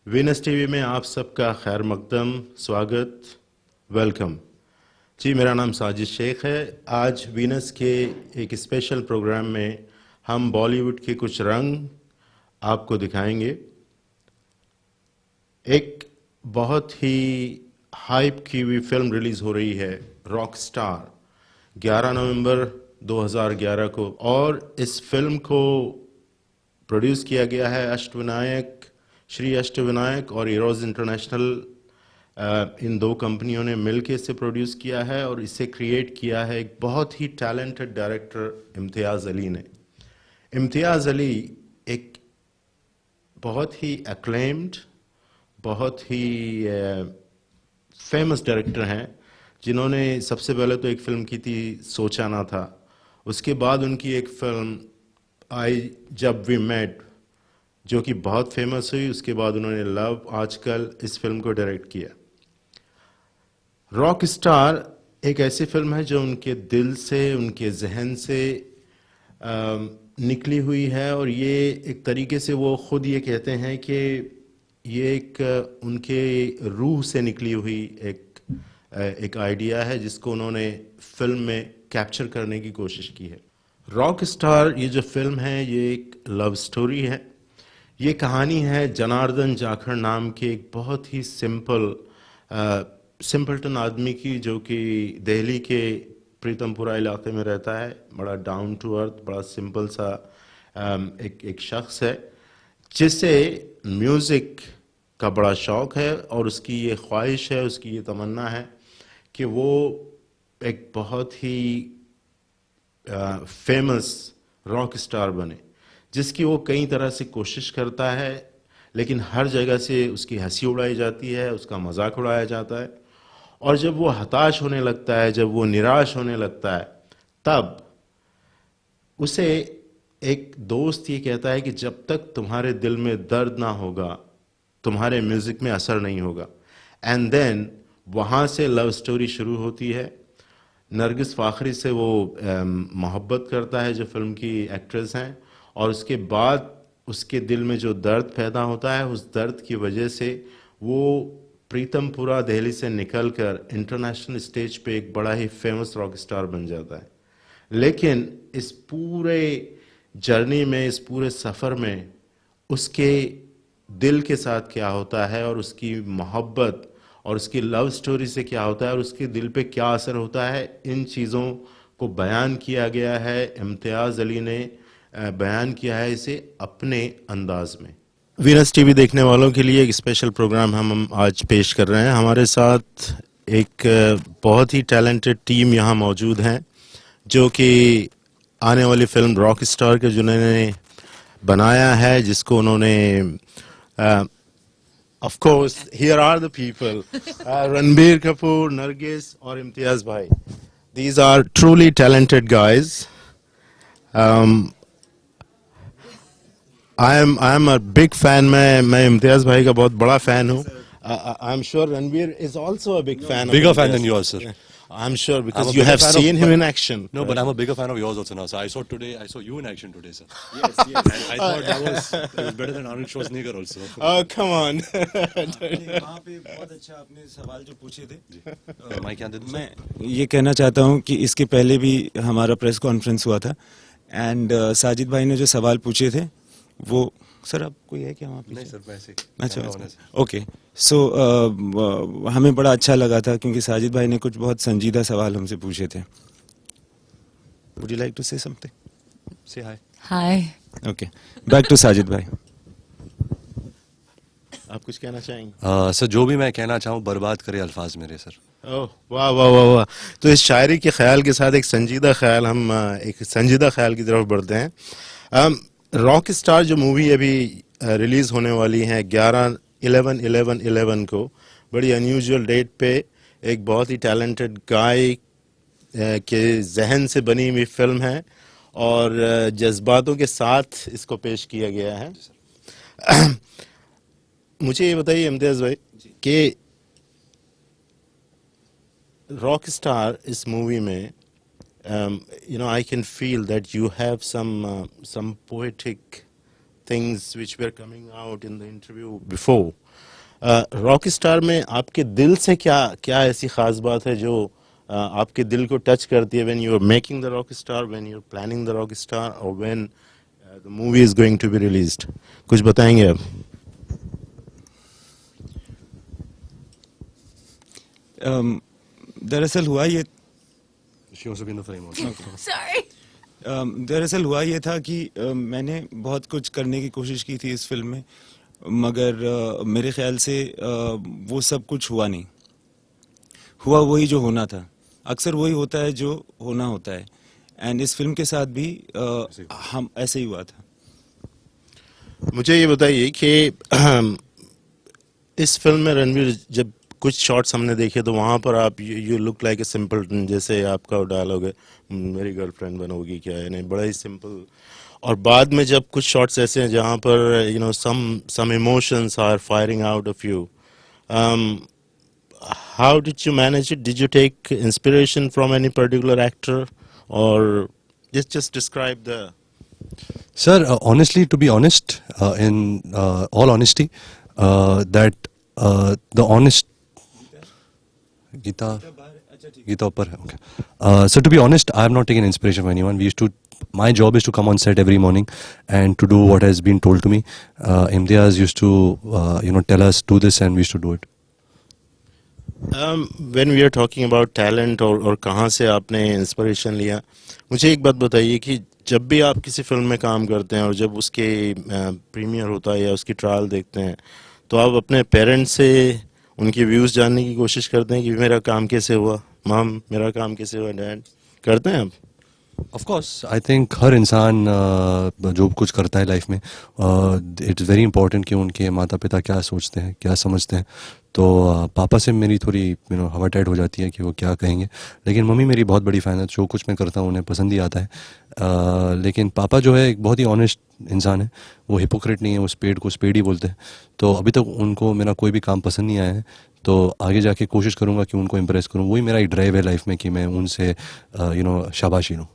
Venus TV में आप सबका खैर मकदम, स्वागत, वेलकम जी। मेरा नाम साजिद शेख है। आज वीनस के एक स्पेशल प्रोग्राम में हम बॉलीवुड के कुछ रंग आपको दिखाएंगे। एक बहुत ही हाइप की हुई फिल्म रिलीज हो रही है, रॉक स्टार, 11 नवंबर 2011 को, और इस फिल्म को प्रोड्यूस किया गया है अष्टविनायक, श्री अष्टविनायक और इरोज इंटरनेशनल, इन दो कंपनियों ने मिलकर इसे प्रोड्यूस किया है और इसे क्रिएट किया है एक बहुत ही टैलेंटेड डायरेक्टर इम्तियाज़ अली ने। इम्तियाज़ अली एक बहुत ही एक्लेम्ड, बहुत ही फेमस डायरेक्टर हैं, जिन्होंने सबसे पहले तो एक फिल्म की थी सोचा ना था, उसके बाद उनकी एक फिल्म आई जब वी मेट, जो कि बहुत फेमस हुई। उसके बाद उन्होंने लव, आजकल इस फिल्म को डायरेक्ट किया। रॉक स्टार एक ऐसी फिल्म है जो उनके दिल से, उनके जहन से निकली हुई है, और ये एक तरीके से वो खुद ये कहते हैं कि ये एक उनके रूह से निकली हुई एक आइडिया है, जिसको उन्होंने फिल्म में कैप्चर करने की कोशिश की है। रॉक स्टार ये जो फिल्म है, ये एक लव स्टोरी है। ये कहानी है जनार्दन जाखड़ नाम के एक बहुत ही सिंपलटन आदमी की, जो कि दिल्ली के प्रीतमपुरा इलाके में रहता है। बड़ा डाउन टू अर्थ, बड़ा सिंपल सा एक शख्स है, जिसे म्यूज़िक का बड़ा शौक़ है, और उसकी ये ख्वाहिश है, उसकी ये तमन्ना है कि वो एक बहुत ही फेमस रॉक स्टार बने, जिसकी वो कई तरह से कोशिश करता है, लेकिन हर जगह से उसकी हंसी उड़ाई जाती है, उसका मजाक उड़ाया जाता है। और जब वो हताश होने लगता है, जब वो निराश होने लगता है, तब उसे एक दोस्त ये कहता है कि जब तक तुम्हारे दिल में दर्द ना होगा, तुम्हारे म्यूज़िक में असर नहीं होगा। एंड देन वहाँ से लव स्टोरी शुरू होती है। नरगिस फ़ाखरी से वो मोहब्बत करता है, जो फिल्म की एक्ट्रेस हैं, और उसके बाद उसके दिल में जो दर्द पैदा होता है, उस दर्द की वजह से वो प्रीतमपुरा दिल्ली से निकलकर इंटरनेशनल स्टेज पे एक बड़ा ही फेमस रॉक स्टार बन जाता है। लेकिन इस पूरे जर्नी में, इस पूरे सफ़र में उसके दिल के साथ क्या होता है, और उसकी मोहब्बत और उसकी लव स्टोरी से क्या होता है, और उसके दिल पे क्या असर होता है, इन चीज़ों को बयान किया गया है। इम्तियाज़ अली ने बयान किया है इसे अपने अंदाज में। वीनस टीवी देखने वालों के लिए एक स्पेशल प्रोग्राम हम आज पेश कर रहे हैं। हमारे साथ एक बहुत ही टैलेंटेड टीम यहाँ मौजूद हैं, जो कि आने वाली फिल्म रॉक स्टार के जिन्होंने बनाया है, जिसको उन्होंने of course here are the people, Ranbir Kapoor, Nargis और इम्तियाज़ भाई. These are truly talented guys. I am a big fan. मैं इम्तियाज़ भाई का बहुत बड़ा fan हूँ. I'm sure Ranbir is also a big fan. Bigger of fan Imtiaz. than yours, sir. I'm sure, I'm because a you bigger have fan of- seen him but- in action. No, but I'm a bigger fan of yours also now. So I saw you in action today, sir. Yes, yes. And I thought it was better than Arnold Schwarzenegger also. Oh, come on. वहाँ पे बहुत अच्छा आपने सवाल जो पूछे थे, mic यहाँ दे दूँ, मैं ये कहना चाहता हूँ कि इसके पहले भी हमारा प्रेस कॉन्फ्रेंस हुआ था, एंड साजिद भाई ने जो सवाल पूछे थे वो, सर आप कोई है क्या वहाँ पे? नहीं सर, वैसे अच्छा, कैमरा ऑन है, सर। ओके। सो हमें बड़ा अच्छा लगा था, क्योंकि साजिद भाई ने कुछ बहुत संजीदा सवाल हमसे पूछे थे। Would you like to say something? Say hi. Hi. Okay, back to Sajid भाई। आप कुछ कहना चाहेंगे? सर जो भी मैं कहना चाहूँ, बर्बाद करे अल्फाज मेरे, सर। ओह, वाह वाह वाह वाह। तो इस शायरी के ख्याल के साथ एक संजीदा ख्याल, हम एक संजीदा ख्याल की तरफ बढ़ते हैं। रॉक स्टार जो मूवी अभी रिलीज होने वाली है 11/11/11 को, बड़ी अनयूजुअल डेट पे, एक बहुत ही टैलेंटेड गाय के जहन से बनी हुई फिल्म है, और जज्बातों के साथ इसको पेश किया गया है। मुझे ये बताइए इम्तियाज़ भाई कि रॉक स्टार इस मूवी में, I can feel that you have some poetic things which were coming out in the interview before. Rock star में आपके दिल से क्या क्या ऐसी खास बात है जो आपके दिल को टच करती है when you are making the rock star, when you are planning the rock star, और when the movie is going to be released? कुछ बताएंगे आप? दरअसल हुआ ये She wants to be in the frame also. Sorry. दरअसल हुआ ये था कि मैंने बहुत कुछ करने की कोशिश की थी इस फिल्म में, मगर मेरे ख्याल से वो सब कुछ हुआ नहीं। हुआ वही जो होना था। अक्सर वही होता है जो होना होता है, एंड इस फिल्म के साथ भी हम ऐसे ही हुआ था। मुझे ये बताइए कि इस फिल्म में रणवीर, जब कुछ शॉट्स हमने देखे तो वहां पर आप you look like a simple, जैसे आपका डायलॉग है मेरी गर्लफ्रेंड बनोगी क्या, यानी बड़ा ही सिंपल। और बाद में जब कुछ शॉट्स ऐसे हैं जहां पर you know some emotions are firing out of you, how did you manage it? Did you take inspiration from any particular actor, or just describe the? Sir, honestly, to be honest, in all honesty, that the honest Gita upar hai, okay. So to be honest, I have not taken inspiration from anyone. My job is to come on set every morning and to do what has been told to me. Imtiaz used to, tell us do this, and we used to do it. When we are talking about talent और कहाँ से आपने inspiration लिया, मुझे एक बात बताइए कि जब भी आप किसी फिल्म में काम करते हैं और जब उसके प्रीमियर होता है या उसकी ट्रायल देखते हैं, तो आप अपने पेरेंट्स से उनके व्यूज़ जानने की कोशिश करते हैं कि मेरा काम कैसे हुआ, मम मेरा काम कैसे हुआ, डैड, करते हैं आप? ऑफ कोर्स, आई थिंक हर इंसान जो कुछ करता है लाइफ में, इट्स वेरी इंपॉर्टेंट कि उनके माता पिता क्या सोचते हैं, क्या समझते हैं। तो पापा से मेरी थोड़ी हवा टाइट हो जाती है कि वो क्या कहेंगे, लेकिन मम्मी मेरी बहुत बड़ी फ़ैन है, जो कुछ मैं करता हूँ उन्हें पसंद ही आता है। लेकिन पापा जो है एक बहुत ही ऑनेस्ट इंसान है, वो हिपोक्रेट नहीं है, वो स्पेड को स्पेड ही बोलते हैं। तो अभी तक उनको मेरा कोई भी काम पसंद नहीं आया है, तो आगे जाके कोशिश करूँगा कि उनको इम्प्रेस करूँ। वही मेरा एक ड्राइव है लाइफ में कि मैं उनसे शाबाशी लूँ।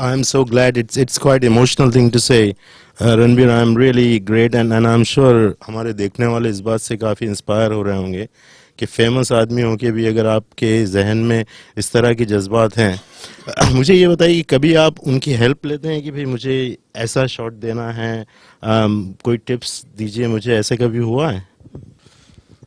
I'm so glad. It's quite emotional thing to say. Ranveer, I'm really great and I'm sure हमारे देखने वाले इस बात से काफ़ी इंस्पायर हो रहे होंगे कि फेमस आदमी होके भी अगर आपके जहन में इस तरह के जज्बात हैं। मुझे ये बताइए कि कभी आप उनकी हेल्प लेते हैं कि भाई मुझे ऐसा शॉट देना है, कोई टिप्स दीजिए मुझे, ऐसे कभी हुआ है?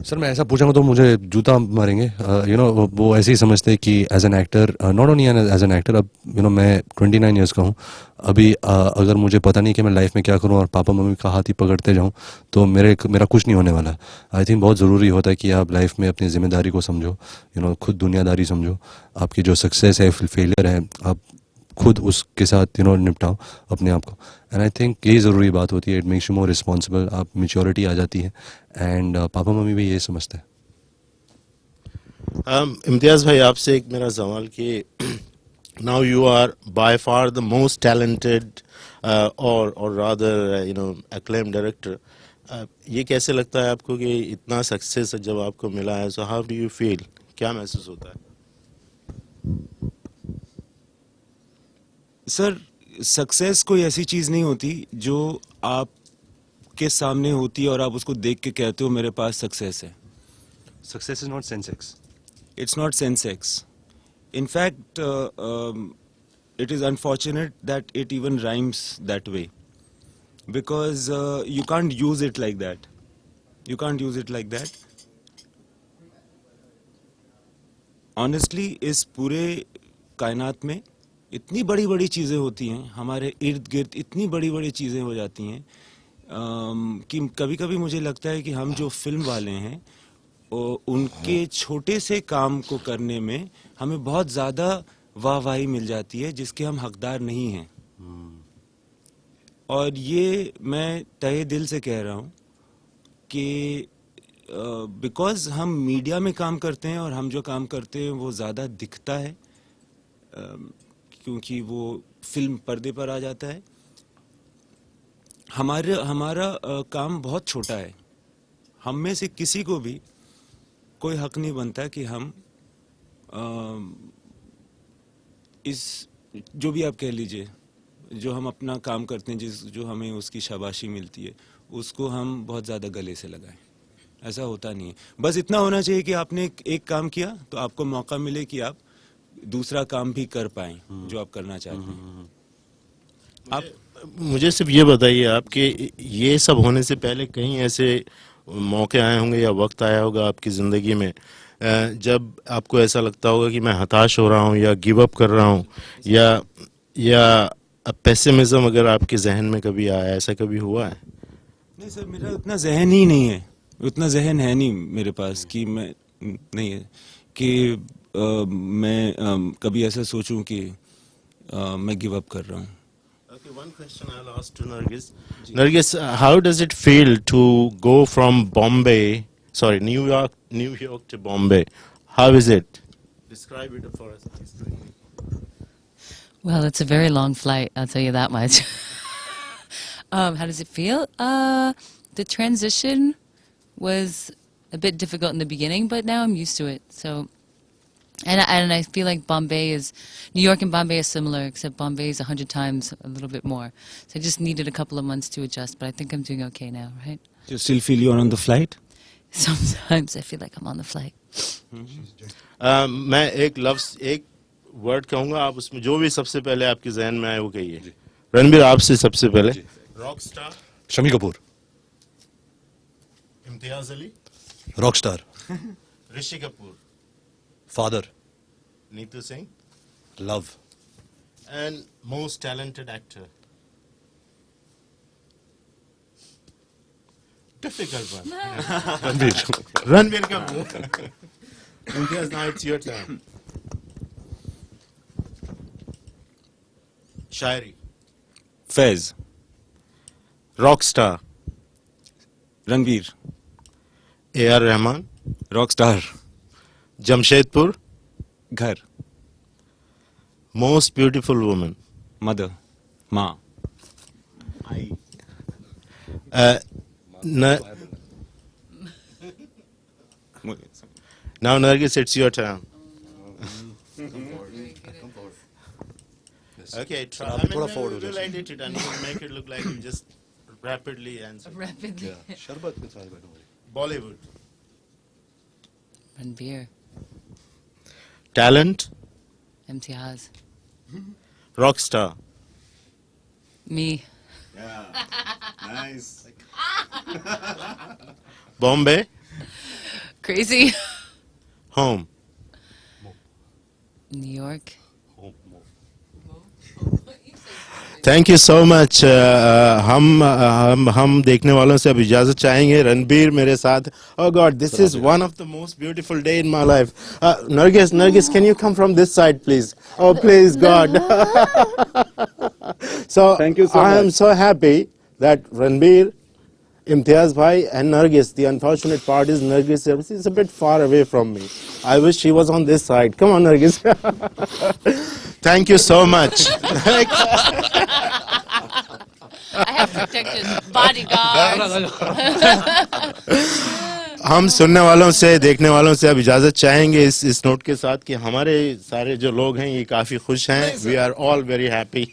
सर, मैं ऐसा पूछूंगा तो मुझे जूता मारेंगे। वो ऐसे ही समझते हैं कि as an actor, not only as an actor, अब मैं 29 ईयर्स का हूँ अभी। अगर मुझे पता नहीं कि मैं लाइफ में क्या करूँ और पापा मम्मी का हाथ ही पकड़ते जाऊँ तो मेरा कुछ नहीं होने वाला। आई थिंक बहुत ज़रूरी होता है कि आप लाइफ में अपनी ज़िम्मेदारी को समझो, खुद दुनियादारी समझो। आपकी जो सक्सेस है, फेलियर है, आप खुद उसके साथ निपटाओ अपने आप को। एंड आई थिंक यही ज़रूरी बात होती है। It makes you more responsible, आप मेच्योरिटी आ जाती है, एंड पापा मम्मी भी ये समझते हैं। इम्तियाज़ भाई, आपसे एक मेरा सवाल कि now you are by far the most talented और रादर acclaimed डायरेक्टर, ये कैसे लगता है आपको कि इतना सक्सेस जब आपको मिला है, so how do you feel, क्या महसूस होता है? सर, सक्सेस कोई ऐसी चीज़ नहीं होती जो आपके सामने होती है और आप उसको देख के कहते हो मेरे पास सक्सेस है। Success is not Sensex. It's not sense. In fact, it is unfortunate that it even rhymes that way, because you can't use it like that. You can't use it like that. Honestly, इस पूरे कायनात में इतनी बड़ी बड़ी चीज़ें होती हैं, हमारे इर्द गिर्द इतनी बड़ी बड़ी चीज़ें हो जाती हैं कि कभी कभी मुझे लगता है कि हम जो फिल्म वाले हैं उनके छोटे से काम को करने में हमें बहुत ज़्यादा वाहवाही मिल जाती है जिसके हम हकदार नहीं हैं। और ये मैं तहे दिल से कह रहा हूँ कि बिकॉज़ हम मीडिया में काम करते हैं और हम जो काम करते हैं वो ज़्यादा दिखता है, क्योंकि वो फिल्म पर्दे पर आ जाता है। हमारा काम बहुत छोटा है। हम में से किसी को भी कोई हक नहीं बनता कि हम इस जो भी आप कह लीजिए, जो हम अपना काम करते हैं, जो हमें उसकी शाबाशी मिलती है, उसको हम बहुत ज़्यादा गले से लगाएं। ऐसा होता नहीं है। बस इतना होना चाहिए कि आपने एक काम किया तो आपको मौका मिले कि आप दूसरा काम भी कर पाएं जो आप करना चाहते हैं। आप मुझे सिर्फ ये बताइए आपके ये सब होने से पहले कहीं ऐसे मौके आए होंगे या वक्त आया होगा आपकी ज़िंदगी में जब आपको ऐसा लगता होगा कि मैं हताश हो रहा हूँ या गिव अप कर रहा हूँ या पेसिमिज्म अगर आपके जहन में कभी आया, ऐसा कभी हुआ है? नहीं सर, मेरा उतना जहन ही नहीं है, उतना जहन है नहीं मेरे पास कि मैं नहीं है कि मैं कभी ऐसा सोचूं कि मैं गिव अप कर रहा हूँ। Okay, one question I'll ask to Nargis. Nargis, how does it feel to go from New York to Bombay? How is it? Describe it for us, please. Well, it's a very long flight, I'll tell you that much. How does it feel? The transition was a bit difficult in the beginning, but now I'm used to it. So, and I feel like New York and Bombay are similar, except Bombay is 100 times a little bit more. So I just needed a couple of months to adjust, but I think I'm doing okay now, right? Do you still feel you're on the flight? Sometimes I feel like I'm on the flight. मैं एक word कहूंगा, आप उसमें जो भी सबसे पहले आपके जहन में आए वो कहिए। रणबीर, आपसे सबसे पहले। Rock star. Shami Kapoor. Imtiaz Ali. Rock star. Rishi Kapoor. Father. Neetu Singh. Love. And most talented actor. Difficult one. Ranbir Kapoor. Imtiaz, now it's your turn. Shairi. Faiz. Rockstar. Ranveer. A.R. Rahman. Rock star. Jamshedpur. घर। Most beautiful woman. मदर। माँ। Now, Nargis, it's your turn. Okay, try. I mean, we'll edit it and we'll make it look like you just rapidly answer. Rapidly. Bollywood. Ranbir. Talent. Imtiaz. Rockstar. Me. Nice. Bombay. Crazy. Home. New York. Thank you so much. हम देखने वालों से अब इजाजत चाहेंगे। रणबीर मेरे साथ। Oh God, this is one of the most beautiful day in my life. Nargis, can you come from this side, please? Oh, please, God. So Thank you so I am much. so happy that Ranbir, Imtiaz Bhai, and Nargis. The unfortunate part is Nargis is a bit far away from me. I wish she was on this side. Come on, Nargis. Thank you so much. I have protectors, bodyguards. हम सुनने वालों से, देखने वालों से अब इजाजत चाहेंगे इस नोट के साथ कि हमारे सारे जो लोग हैं ये काफी खुश हैं। We are all very happy.